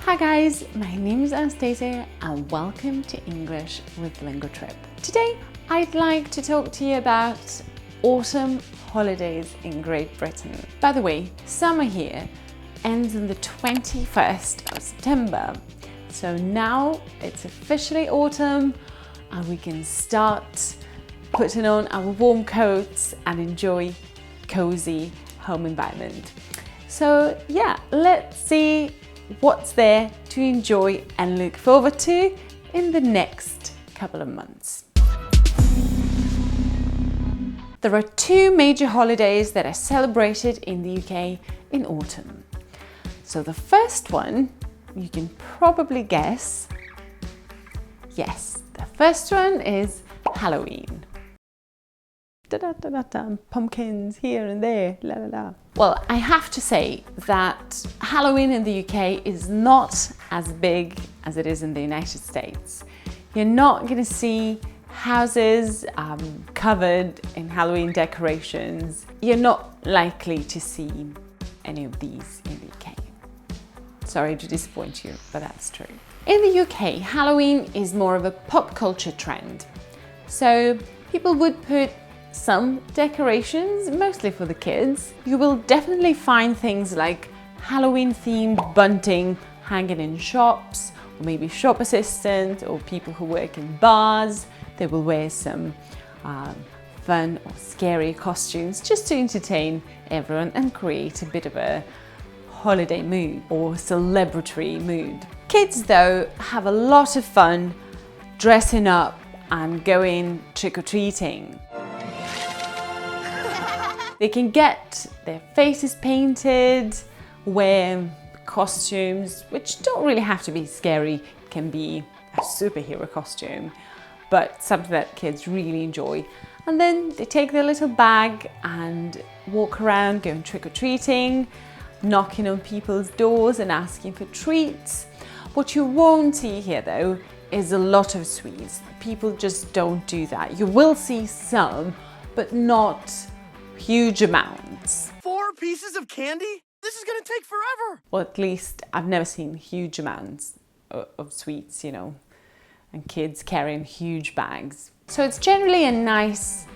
Hi guys, my name is Anastasia and welcome to English with LinguaTrip. Today I'd like to talk to you about autumn holidays in Great Britain. By the way, summer here ends on the 21st of September. So now it's officially autumn and we can start putting on our warm coats and enjoy cozy home environment. So yeah, let's see what's there to enjoy and look forward to in the next couple of months. There are two major holidays that are celebrated in the UK in autumn. So the first one, you can probably guess. Yes, the first one is Halloween. Da-da-da-da-da, pumpkins here and there, la la la. Well, I have to say that Halloween in the UK is not as big as it is in the United States. You're not going to see houses covered in Halloween decorations. You're not likely to see any of these in the UK. Sorry to disappoint you, but that's true. In the UK, Halloween is more of a pop culture trend. So people would put some decorations, mostly for the kids. You will definitely find things like Halloween themed bunting hanging in shops, or maybe shop assistants or people who work in bars. They will wear some fun or scary costumes just to entertain everyone and create a bit of a holiday mood or celebratory mood. Kids though have a lot of fun dressing up and going trick-or-treating. They can get their faces painted, wear costumes, which don't really have to be scary. It can be a superhero costume, but something that kids really enjoy. And then they take their little bag and walk around going trick-or-treating, knocking on people's doors and asking for treats. What you won't see here though is a lot of sweets. People just don't do that. You will see some, but not huge amounts. 4 pieces of candy? This is gonna take forever. Well, at least I've never seen huge amounts of sweets, you know, and kids carrying huge bags. So it's generally a nice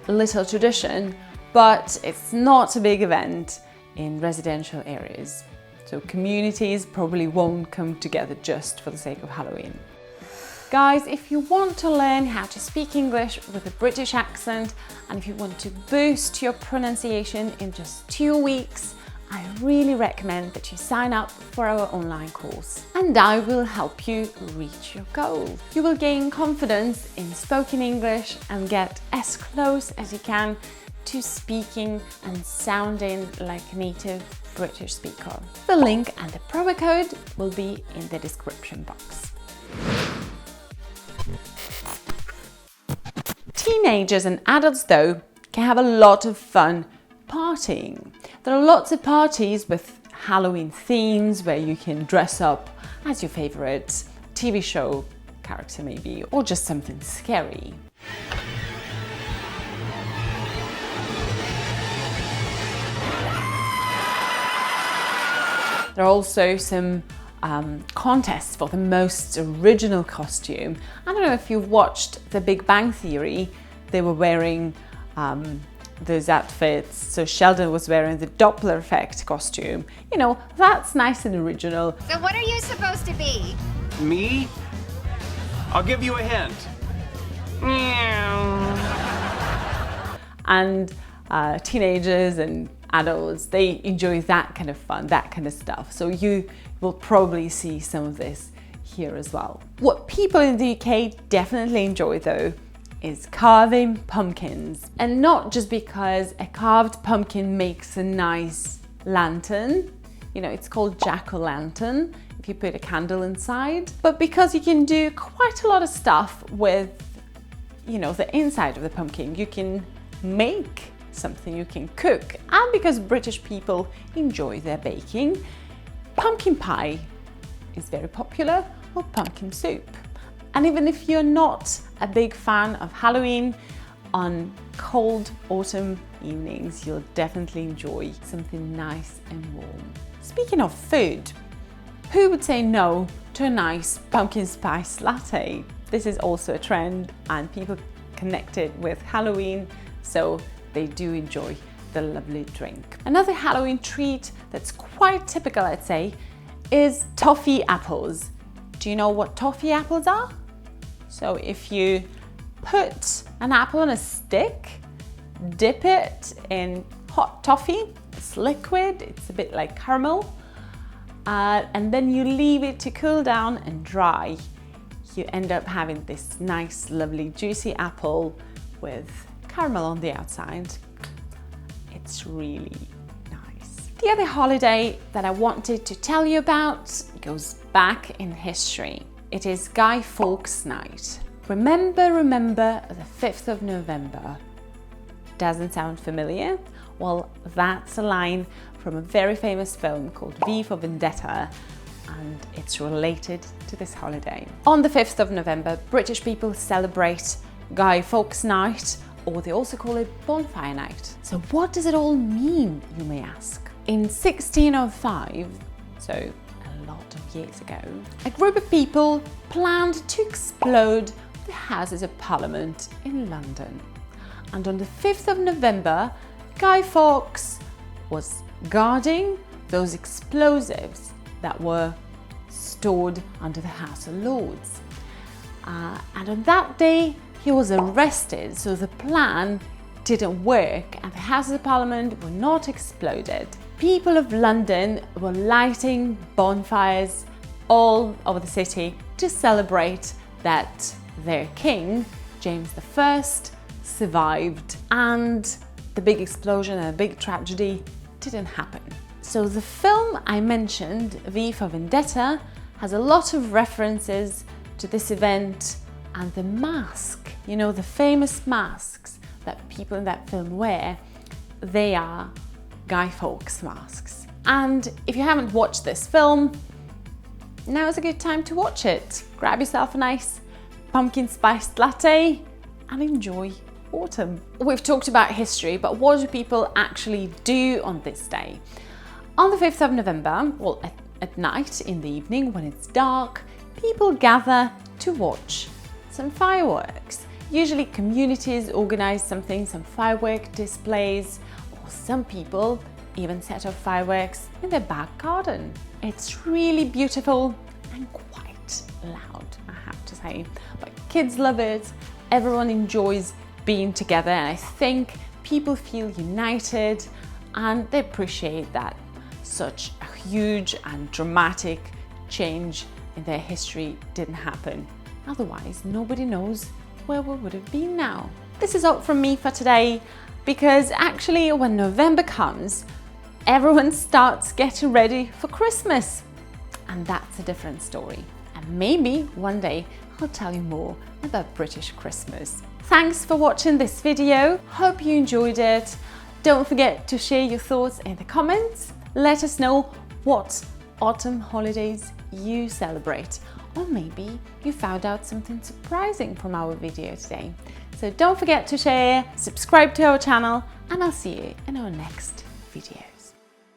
little tradition, but it's not a big event in residential areas. So communities probably won't come together just for the sake of Halloween. Guys, if you want to learn how to speak English with a British accent and if you want to boost your pronunciation in just 2 weeks, I really recommend that you sign up for our online course and I will help you reach your goal. You will gain confidence in spoken English and get as close as you can to speaking and sounding like a native British speaker. The link and the promo code will be in the description box. Teenagers and adults though can have a lot of fun partying. There are lots of parties with Halloween themes where you can dress up as your favorite TV show character maybe, or just something scary. There are also some contests for the most original costume. I don't know if you've watched The Big Bang Theory. They were wearing those outfits. So Sheldon was wearing the Doppler effect costume. You know, that's nice and original. So what are you supposed to be? Me? I'll give you a hint. And teenagers and adults, they enjoy that kind of fun, that kind of stuff. So you will probably see some of this here as well. What people in the UK definitely enjoy though is carving pumpkins. And not just because a carved pumpkin makes a nice lantern, you know, it's called jack-o'-lantern if you put a candle inside, but because you can do quite a lot of stuff with, you know, the inside of the pumpkin. You can make something, you can cook, and because British people enjoy their baking, pumpkin pie is very popular, or pumpkin soup. And even if you're not a big fan of Halloween, on cold autumn evenings you'll definitely enjoy something nice and warm. Speaking of food, Who would say no to a nice pumpkin spice latte? This is also a trend and people connect it with Halloween, so they do enjoy the lovely drink. Another Halloween treat that's quite typical, I'd say, is toffee apples. Do you know what toffee apples are? So if you put an apple on a stick, dip it in hot toffee, it's liquid, it's a bit like caramel, and then you leave it to cool down and dry. You end up having this nice, lovely, juicy apple with caramel on the outside. It's really nice. The other holiday that I wanted to tell you about goes back in history. It is Guy Fawkes Night. Remember the 5th of November. Doesn't sound familiar? Well, that's a line from a very famous film called V for Vendetta, and it's related to this holiday. On the 5th of November, British people celebrate Guy Fawkes Night, or they also call it Bonfire Night. So what does it all mean, you may ask? In 1605, so a lot of years ago, a group of people planned to explode the Houses of Parliament in London. And on the 5th of November, Guy Fawkes was guarding those explosives that were stored under the House of Lords. And on that day, he was arrested, so the plan didn't work and the Houses of Parliament were not exploded. People of London were lighting bonfires all over the city to celebrate that their king, James I, survived and the big explosion and the big tragedy didn't happen. So the film I mentioned, V for Vendetta, has a lot of references to this event, and the mask, you know, the famous masks that people in that film wear, they are Guy Fawkes masks. And if you haven't watched this film, now is a good time to watch it. Grab yourself a nice pumpkin spiced latte and enjoy autumn. We've talked about history, but what do people actually do on this day? On the 5th of November, well, at night, in the evening, when it's dark, people gather to watch some fireworks. Usually communities organize something, some firework displays, or some people even set off fireworks in their back garden. It's really beautiful and quite loud, I have to say. But kids love it, everyone enjoys being together, and I think people feel united and they appreciate that such a huge and dramatic change in their history didn't happen. Otherwise, nobody knows where we would have been now. This is all from me for today, because actually when November comes, everyone starts getting ready for Christmas. And that's a different story. And maybe one day I'll tell you more about British Christmas. Thanks for watching this video. Hope you enjoyed it. Don't forget to share your thoughts in the comments. Let us know what autumn holidays you celebrate, or maybe you found out something surprising from our video today. So don't forget to share, subscribe to our channel, and I'll see you in our next